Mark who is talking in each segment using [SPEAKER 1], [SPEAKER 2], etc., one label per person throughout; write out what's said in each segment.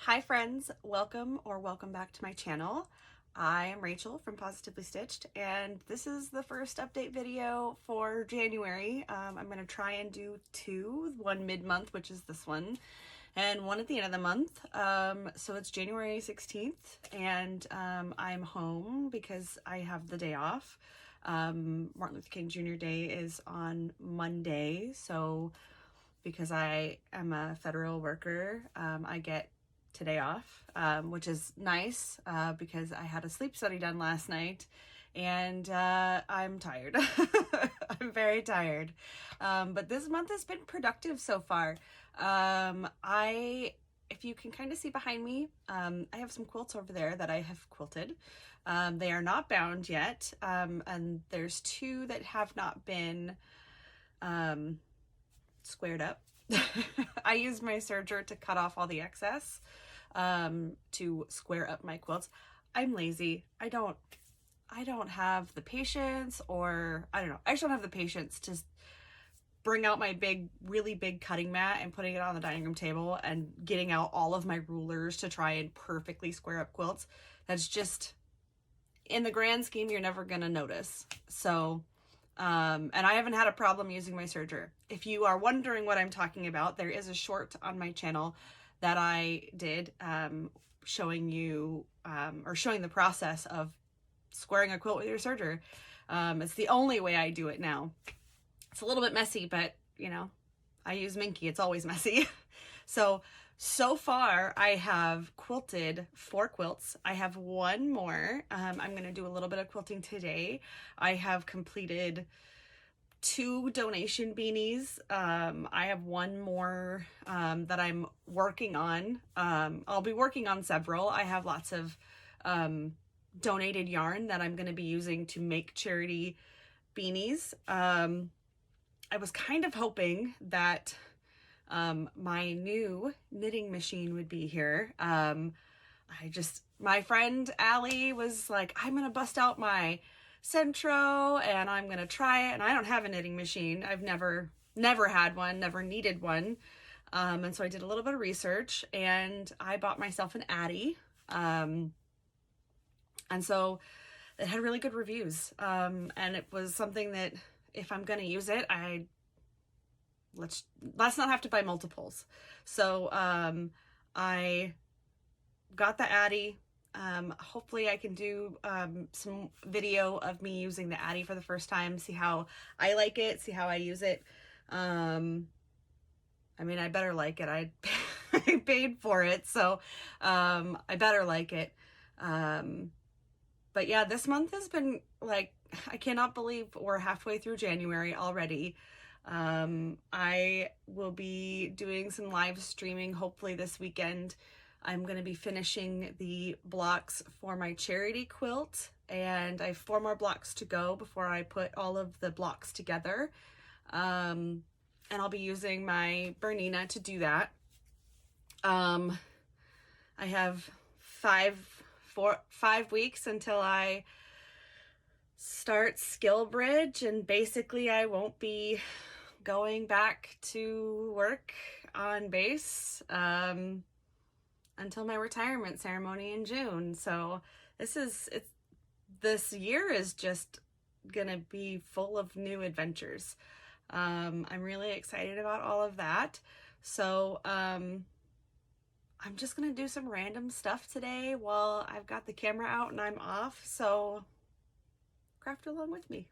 [SPEAKER 1] Hi friends, welcome back to my channel. I am Rachel from Positively Stitched, and this is the first update video for January. I'm going to try and do two, one mid-month, which is this one, and one at the end of the month. So it's January 16th, and I'm home because I have the day off. Martin Luther King Jr. Day is on Monday, so because I am a federal worker, I get today off, which is nice because I had a sleep study done last night and I'm tired. I'm very tired. But this month has been productive so far. If you can kind of see behind me, I have some quilts over there that I have quilted. They are not bound yet, and there's two that have not been squared up. I used my serger to cut off all the excess to square up my quilts. I'm lazy. I don't have the patience, or I don't know. I just don't have the patience to bring out my really big cutting mat and putting it on the dining room table and getting out all of my rulers to try and perfectly square up quilts. That's just, in the grand scheme, you're never gonna notice. So and I haven't had a problem using my serger. If you are wondering what I'm talking about, there is a short on my channel that I did showing you or showing the process of squaring a quilt with your serger. It's the only way I do it now. It's a little bit messy, but you know, I use Minky. It's always messy. So far I have quilted 4 quilts. I have one more. I'm going to do a little bit of quilting today. I have completed 2 donation beanies. I have one more that I'm working on. I'll be working on several. I have lots of donated yarn that I'm going to be using to make charity beanies. I was kind of hoping that my new knitting machine would be here. My friend Allie was like, I'm gonna bust out my Centro and I'm gonna try it. And I don't have a knitting machine. I've never had one, never needed one. And so I did a little bit of research and I bought myself an Addi. And so it had really good reviews. And it was something that if I'm gonna use it, let's not have to buy multiples. So I got the Addi. Hopefully I can do some video of me using the Addi for the first time, see how I like it, see how I use it. I mean, I better like it. I paid for it, so I better like it. But yeah, this month has been like, I cannot believe we're halfway through January already. I will be doing some live streaming hopefully this weekend. I'm going to be finishing the blocks for my charity quilt, and I have 4 more blocks to go before I put all of the blocks together. And I'll be using my Bernina to do that. I have 5 weeks until I start SkillBridge, and basically I won't be going back to work on base until my retirement ceremony in June. So this year is just gonna be full of new adventures. I'm really excited about all of that. So I'm just gonna do some random stuff today while I've got the camera out and I'm off. So craft along with me.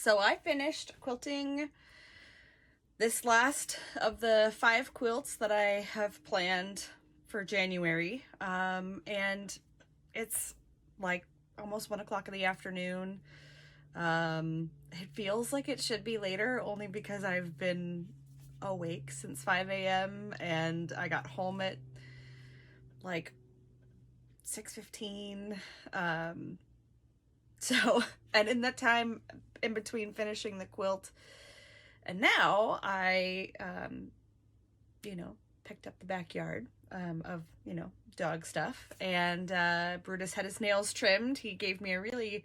[SPEAKER 1] So I finished quilting this last of the 5 quilts that I have planned for January. And it's like almost 1 o'clock in the afternoon. It feels like it should be later only because I've been awake since 5 a.m. and I got home at like 6:15. So, and in that time in between finishing the quilt and now, I, picked up the backyard of, dog stuff, and Brutus had his nails trimmed. He gave me a really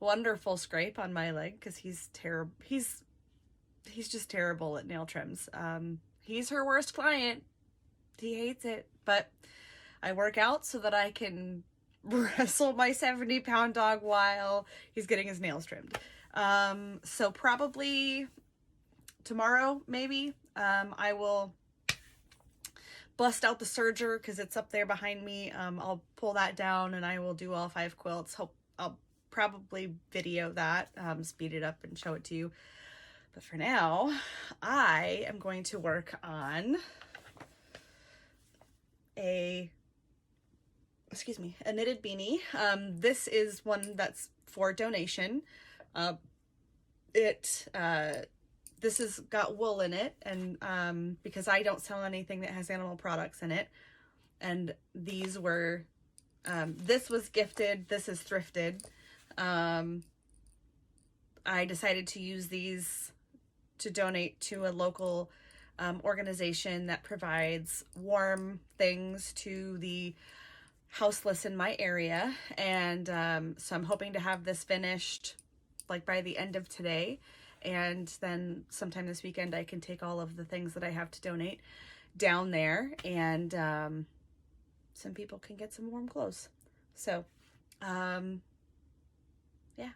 [SPEAKER 1] wonderful scrape on my leg because he's terrible. He's just terrible at nail trims. He's her worst client. He hates it, but I work out so that I can wrestle my 70-pound dog while he's getting his nails trimmed. So probably tomorrow, maybe, I will bust out the serger because it's up there behind me. I'll pull that down and I will do all 5 quilts. I'll probably video that, speed it up and show it to you. But for now, I am going to work on a knitted beanie. This is one that's for donation. This has got wool in it, and because I don't sell anything that has animal products in it, and these were, this was gifted, this is thrifted. I decided to use these to donate to a local organization that provides warm things to the houseless in my area, and so I'm hoping to have this finished like by the end of today, and then sometime this weekend I can take all of the things that I have to donate down there, and some people can get some warm clothes. So yeah.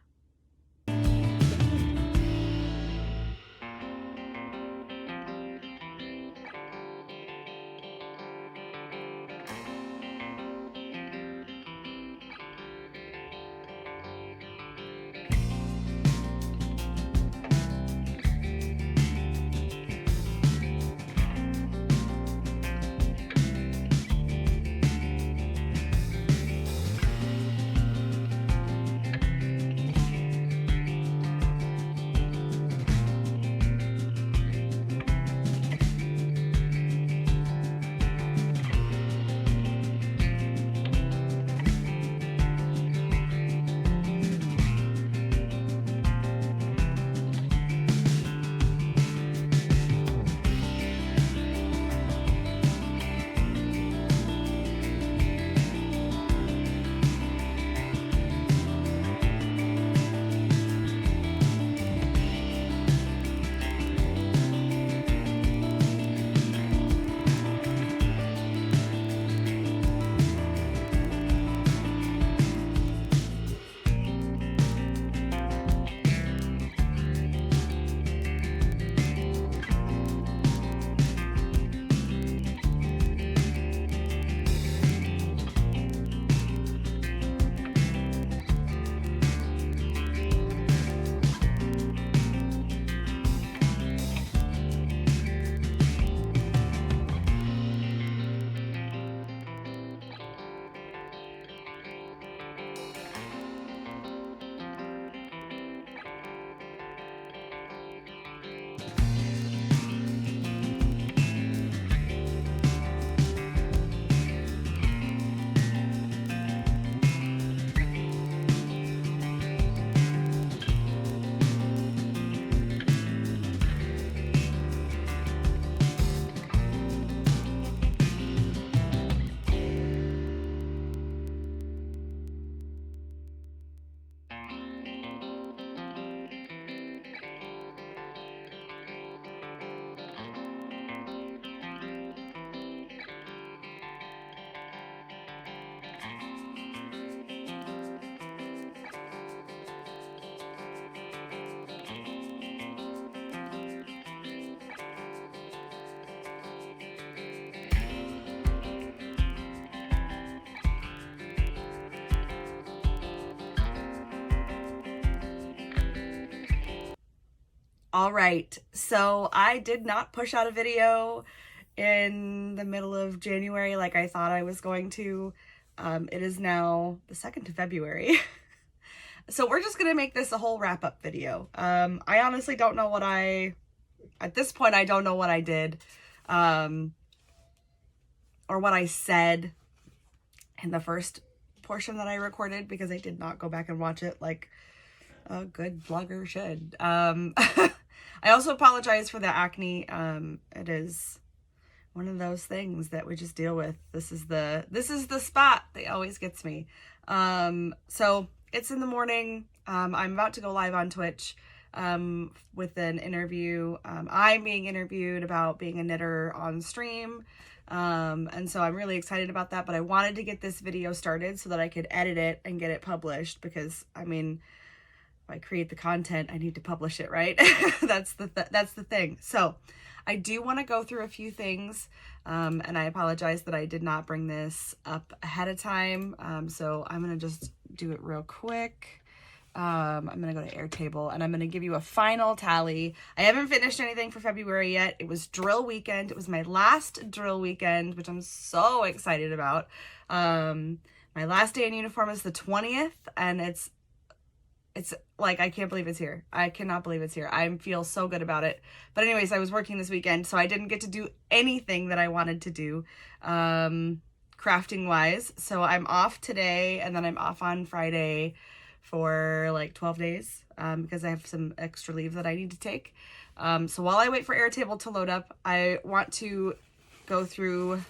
[SPEAKER 1] All right, so I did not push out a video in the middle of January like I thought I was going to. It is now the 2nd of February. So we're just gonna make this a whole wrap-up video. I honestly don't know what at this point, I don't know what I did, or what I said in the first portion that I recorded, because I did not go back and watch it like a good vlogger should. I also apologize for the acne. It is one of those things that we just deal with. This is the spot that always gets me. So it's in the morning. I'm about to go live on Twitch with an interview. I'm being interviewed about being a knitter on stream. And so I'm really excited about that, but I wanted to get this video started so that I could edit it and get it published, because I mean, if I create the content, I need to publish it, right? That's the thing. So I do want to go through a few things, and I apologize that I did not bring this up ahead of time. So I'm going to just do it real quick. I'm going to go to Airtable, and I'm going to give you a final tally. I haven't finished anything for February yet. It was drill weekend. It was my last drill weekend, which I'm so excited about. My last day in uniform is the 20th, and it's like, I can't believe it's here. I cannot believe it's here. I feel so good about it. But anyways, I was working this weekend, so I didn't get to do anything that I wanted to do, crafting wise. So I'm off today, and then I'm off on Friday for like 12 days, because I have some extra leave that I need to take. So while I wait for Airtable to load up, I want to go through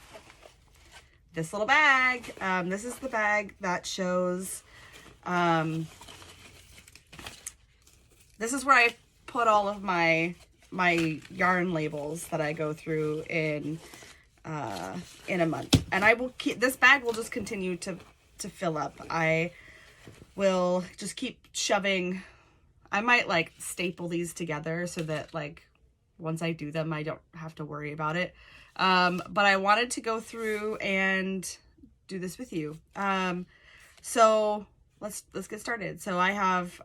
[SPEAKER 1] this little bag. This is the bag that shows, this is where I put all of my yarn labels that I go through in a month. And I will keep, this bag will just continue to fill up. I will just keep shoving. I might like staple these together so that like once I do them, I don't have to worry about it. But I wanted to go through and do this with you. So let's get started. So I have,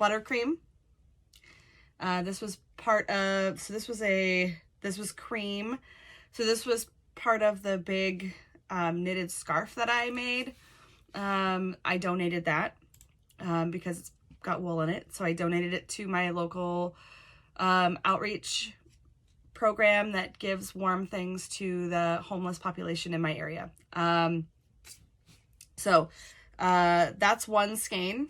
[SPEAKER 1] buttercream. This was part of, so this was cream. So this was part of the big knitted scarf that I made. I donated that because it's got wool in it. So I donated it to my local outreach program that gives warm things to the homeless population in my area. So that's one skein.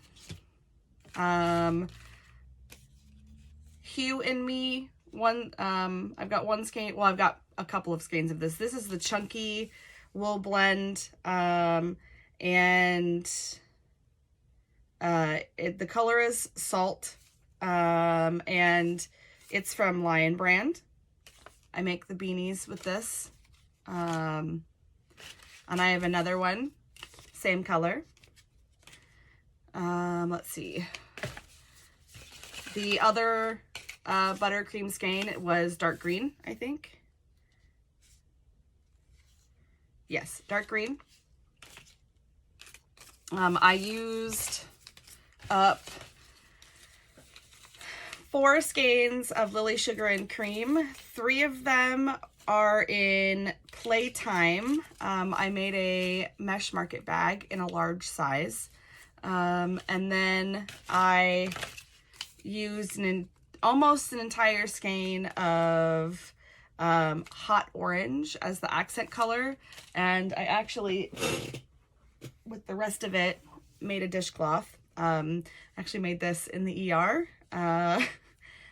[SPEAKER 1] Hue and Me, I've got one skein. Well, I've got a couple of skeins of this. This is the chunky wool blend, and the color is Salt, and it's from Lion Brand. I make the beanies with this, and I have another one, same color. Let's see. The other buttercream skein, it was dark green, I think. Yes, dark green. I used up 4 skeins of Lily Sugar and Cream. 3 of them are in Playtime. I made a mesh market bag in a large size. And then I used almost an entire skein of Hot Orange as the accent color. And I actually, with the rest of it, made a dishcloth. Actually made this in the ER. I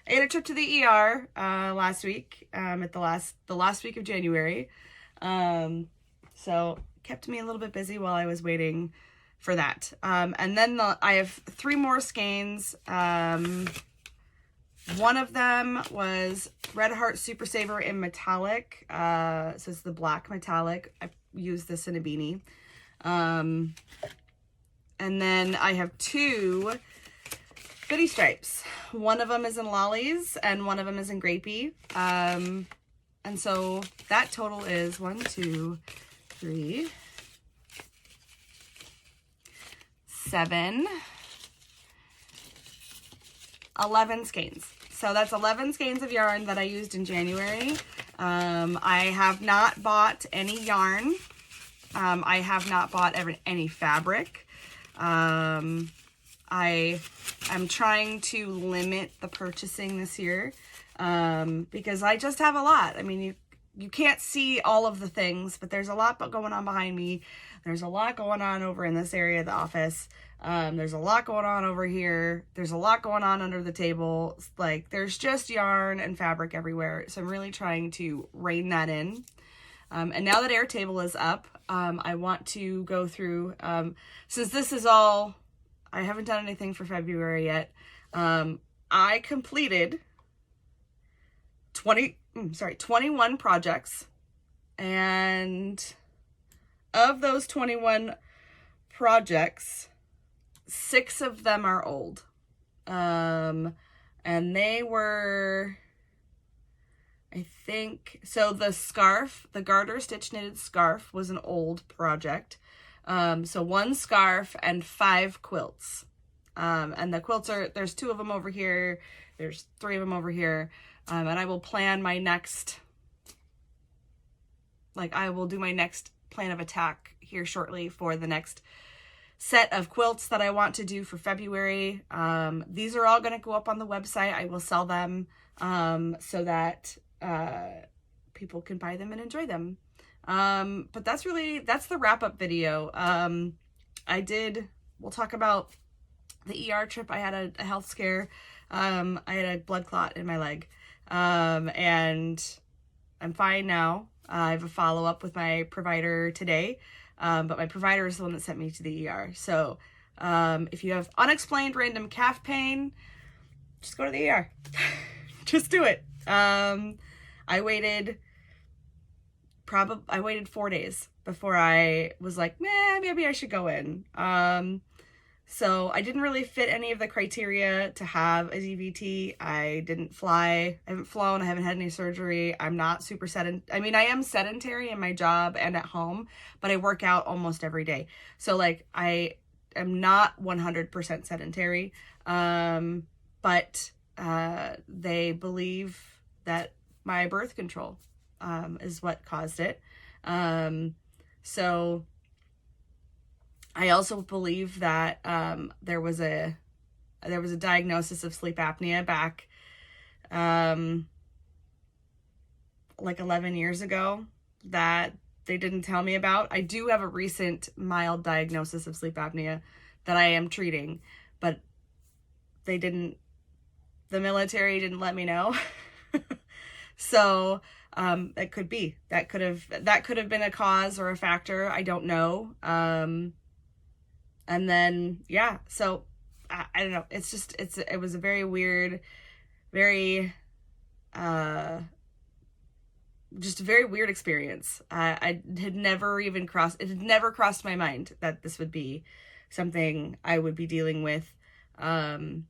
[SPEAKER 1] had a trip to the ER last week, at the last week of January. So kept me a little bit busy while I was waiting for that. And then I have 3 more skeins. One of them was Red Heart Super Saver in metallic. So it's the black metallic. I used this in a beanie. And then I have 2 Goody Stripes. One of them is in Lollies and one of them is in Grapey. And so that total is 1, 2, 3, 7, 11 skeins. So that's 11 skeins of yarn that I used in January. I have not bought any yarn. I have not bought any fabric. I am trying to limit the purchasing this year because I just have a lot. I mean, you can't see all of the things, but there's a lot going on behind me. There's a lot going on over in this area of the office. There's a lot going on over here. There's a lot going on under the table. Like, there's just yarn and fabric everywhere. So I'm really trying to rein that in. And now that Airtable is up, I want to go through, since this is all, I haven't done anything for February yet. I completed 21 projects, and of those 21 projects, 6 of them are old. And they were, I think, so the garter stitch knitted scarf was an old project. So 1 scarf and 5 quilts. And the quilts there's 2 of them over here. There's 3 of them over here. And I will plan my next, I will do my next plan of attack here shortly for the next set of quilts that I want to do for February. These are all going to go up on the website. I will sell them so that people can buy them and enjoy them. But that's the wrap-up video. We'll talk about the ER trip. I had a health scare. I had a blood clot in my leg. And I'm fine now. I have a follow-up with my provider today. But my provider is the one that sent me to the ER. So, if you have unexplained random calf pain, just go to the ER. Just do it. I waited 4 days before I was like, maybe I should go in. So I didn't really fit any of the criteria to have a DVT. I didn't fly. I haven't flown. I haven't had any surgery. I'm not super I mean, I am sedentary in my job and at home, but I work out almost every day. So I am not 100% sedentary. But they believe that my birth control is what caused it. So I also believe that there was a diagnosis of sleep apnea back 11 years ago that they didn't tell me about. I do have a recent mild diagnosis of sleep apnea that I am treating, but the military didn't let me know. So it could be that could have been a cause or a factor. I don't know. And then, yeah, so I don't know. It was a very weird, just a very weird experience. I had never crossed my mind that this would be something I would be dealing with, in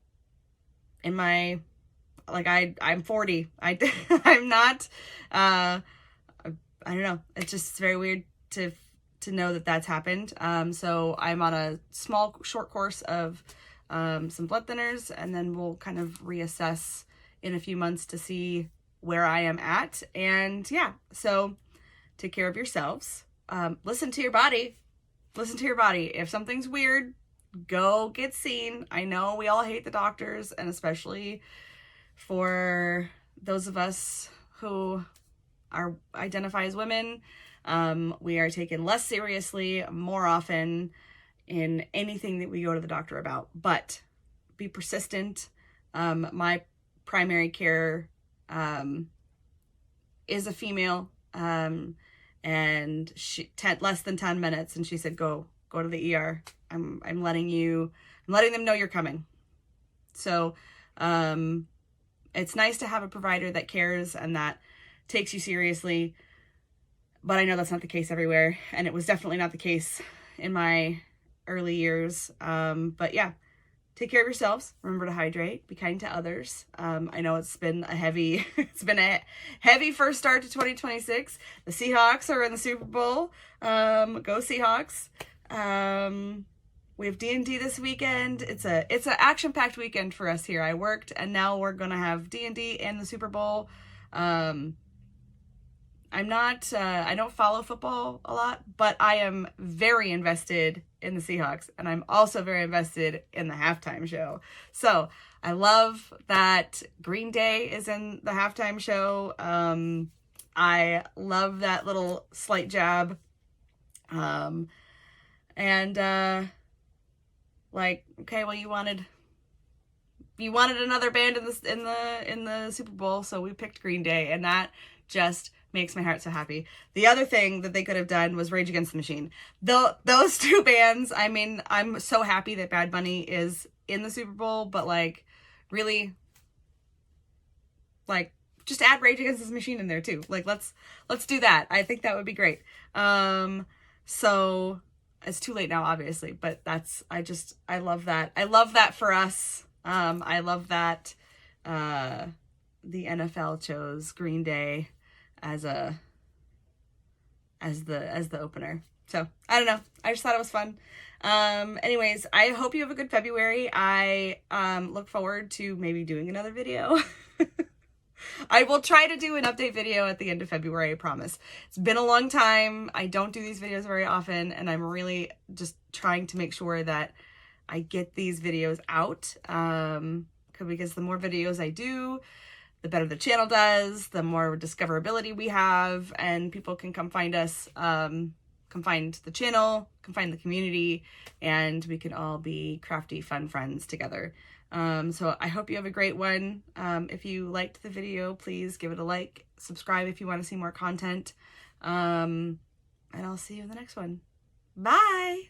[SPEAKER 1] my, I'm 40. I'm not, I don't know. It's just very weird to know that that's happened. So I'm on a short course of some blood thinners, and then we'll kind of reassess in a few months to see where I am at. And yeah, so take care of yourselves. Listen to your body. If something's weird, go get seen. I know we all hate the doctors, and for those of us who identify as women, we are taken less seriously more often in anything that we go to the doctor about. But be persistent. My primary care is a female, and she less than 10 minutes, and she said, go to the ER. I'm letting them know you're coming. So it's nice to have a provider that cares and that takes you seriously, but I know that's not the case everywhere, and it was definitely not the case in my early years. But yeah, take care of yourselves. Remember to hydrate. Be kind to others. I know it's been a heavy first start to 2026. The Seahawks are in the Super Bowl. Go Seahawks. We have D&D this weekend. It's a action-packed weekend for us here. I worked, and now we're gonna have D&D and the Super Bowl. I'm not, I don't follow football a lot, but I am very invested in the Seahawks, and I'm also very invested in the halftime show. So I love that Green Day is in the halftime show. I love that little slight jab. Like, okay, well, you wanted another band in the Super Bowl, so we picked Green Day, and that just makes my heart so happy. The other thing that they could have done was Rage Against the Machine. Those two bands, I mean, I'm so happy that Bad Bunny is in the Super Bowl, but like, really, like, just add Rage Against the Machine in there too. Like, let's do that. I think that would be great. So it's too late now, obviously, but I love that. I love that for us. I love that the NFL chose Green Day as the opener. So I don't know. I just thought it was fun. Anyways, I hope you have a good February. I look forward to maybe doing another video. I will try to do an update video at the end of February, I promise. It's been a long time. I don't do these videos very often, and I'm really just trying to make sure that I get these videos out, because the more videos I do, the better the channel does, the more discoverability we have, and people can come find us, come find the channel, come find the community, and we can all be crafty, fun friends together. So I hope you have a great one. If you liked the video, please give it a like, subscribe if you want to see more content, and I'll see you in the next one. Bye!